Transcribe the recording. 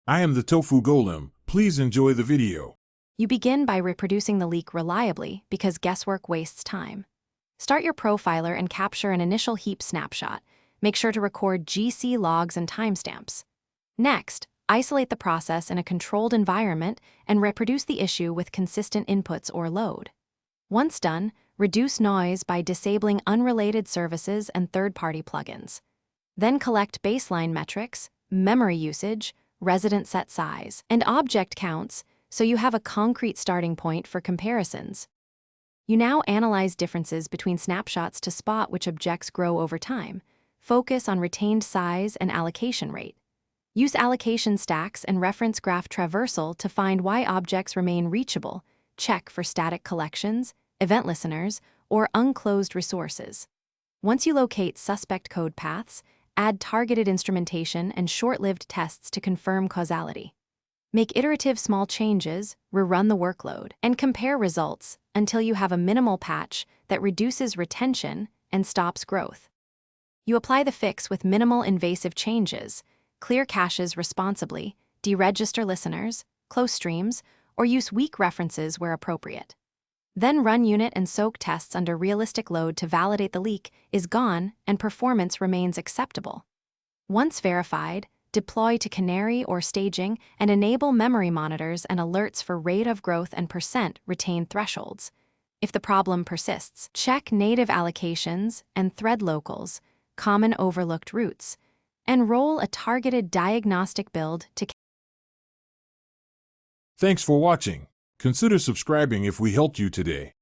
I am the tofu golem. Please enjoy the video. You begin by reproducing the leak reliably because guesswork wastes time. Start your profiler and capture an initial heap snapshot. Make sure to record GC logs and timestamps. Next, isolate the process in a controlled environment and reproduce the issue with consistent inputs or load. Once done, reduce noise by disabling unrelated services and third-party plugins. Then collect baseline metrics, memory usage, resident set size, and object counts so you have a concrete starting point for comparisons. You now analyze differences between snapshots to spot which objects grow over time. Focus on retained size and allocation rate. Use allocation stacks and reference graph traversal to find why objects remain reachable. Check for static collections, event listeners, or unclosed resources. Once you locate suspect code paths, add targeted instrumentation and short-lived tests to confirm causality. Make iterative small changes, rerun the workload, and compare results until you have a minimal patch that reduces retention and stops growth. You apply the fix with minimal invasive changes, clear caches responsibly, deregister listeners, close streams, or use weak references where appropriate. Then run unit and soak tests under realistic load to validate the leak is gone and performance remains acceptable. Once verified, deploy to Canary or staging and enable memory monitors and alerts for rate of growth and % retained thresholds. If the problem persists, check native allocations and thread locals, common overlooked routes, and roll a targeted diagnostic build to. Thanks for watching. Consider subscribing if we helped you today.